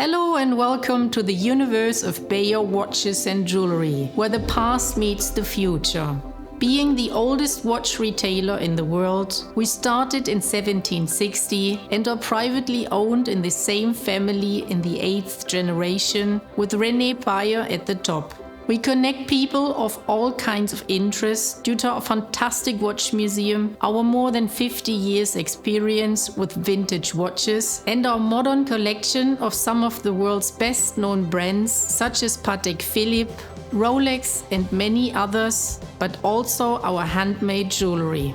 Hello and welcome to the universe of Beyer watches and jewelry, where the past meets the future. Being the oldest watch retailer in the world, we started in 1760 and are privately owned in the same family in the 8th generation, with René Beyer at the top. We connect people of all kinds of interests due to our fantastic watch museum, our more than 50 years experience with vintage watches, and our modern collection of some of the world's best known brands such as Patek Philippe, Rolex and many others, but also our handmade jewelry.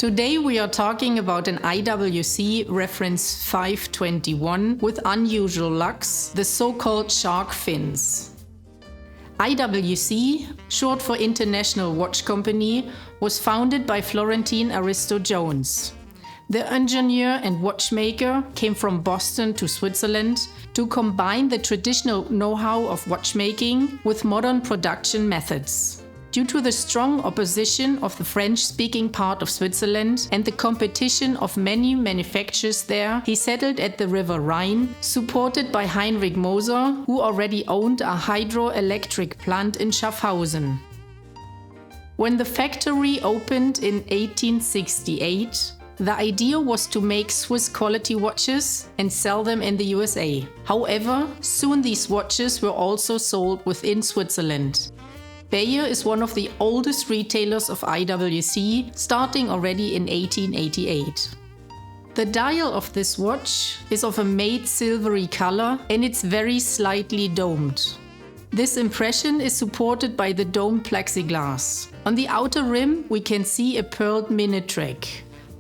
Today we are talking about an IWC reference 521 with unusual lugs, the so-called shark fins. IWC, short for International Watch Company, was founded by Florentine Aristo Jones. The engineer and watchmaker came from Boston to Switzerland to combine the traditional know-how of watchmaking with modern production methods. Due to the strong opposition of the French-speaking part of Switzerland and the competition of many manufacturers there, he settled at the River Rhine, supported by Heinrich Moser, who already owned a hydroelectric plant in Schaffhausen. When the factory opened in 1868, the idea was to make Swiss quality watches and sell them in the USA. However, soon these watches were also sold within Switzerland. Beyer is one of the oldest retailers of IWC, starting already in 1888. The dial of this watch is of a matte silvery color and it's very slightly domed. This impression is supported by the domed plexiglass. On the outer rim we can see a pearled minute track.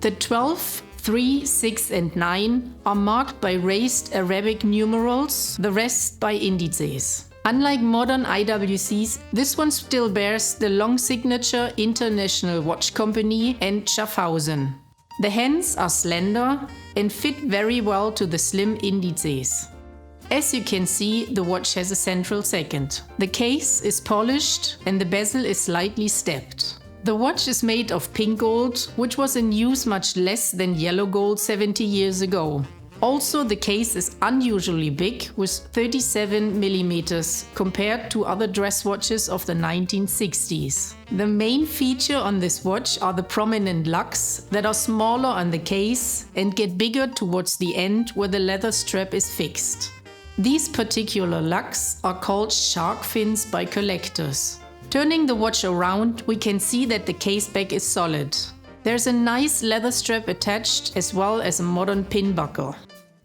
The 12, 3, 6 and 9 are marked by raised Arabic numerals, the rest by indices. Unlike modern IWCs, this one still bears the long signature International Watch Company and Schaffhausen. The hands are slender and fit very well to the slim indices. As you can see, the watch has a central second. The case is polished and the bezel is slightly stepped. The watch is made of pink gold, which was in use much less than yellow gold 70 years ago. Also, the case is unusually big, with 37 mm compared to other dress watches of the 1960s. The main feature on this watch are the prominent lugs that are smaller on the case and get bigger towards the end where the leather strap is fixed. These particular lugs are called shark fins by collectors. Turning the watch around, we can see that the case back is solid. There's a nice leather strap attached as well as a modern pin buckle.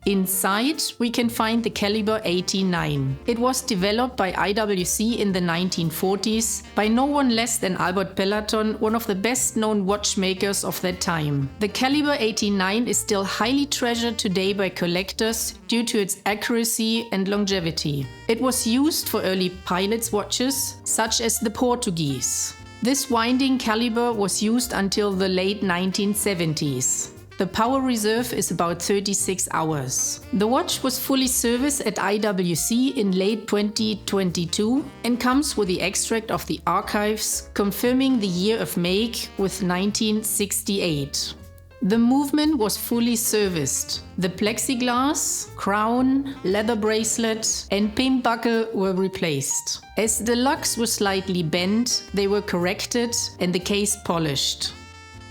Inside, we can find the caliber 89. It was developed by IWC in the 1940s by no one less than Albert Pellaton, one of the best-known watchmakers of that time. The caliber 89 is still highly treasured today by collectors due to its accuracy and longevity. It was used for early pilots' watches, such as the Portuguese. This winding caliber was used until the late 1970s. The power reserve is about 36 hours. The watch was fully serviced at IWC in late 2022 and comes with the extract of the archives confirming the year of make with 1968. The movement was fully serviced. The plexiglass, crown, leather bracelet and pin buckle were replaced. As the lugs were slightly bent, they were corrected and the case polished.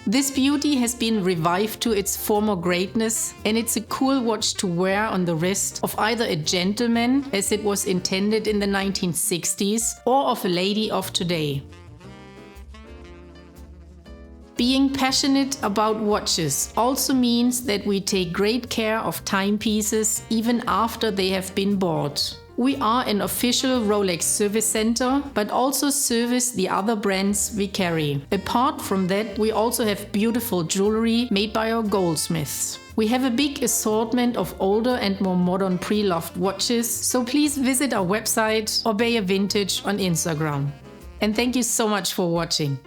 This beauty has been revived to its former greatness, and it's a cool watch to wear on the wrist of either a gentleman, as it was intended in the 1960s, or of a lady of today. Being passionate about watches also means that we take great care of timepieces even after they have been bought. We are an official Rolex service center, but also service the other brands we carry. Apart from that, we also have beautiful jewelry made by our goldsmiths. We have a big assortment of older and more modern pre-loved watches, so please visit our website or Beyer Vintage on Instagram. And thank you so much for watching.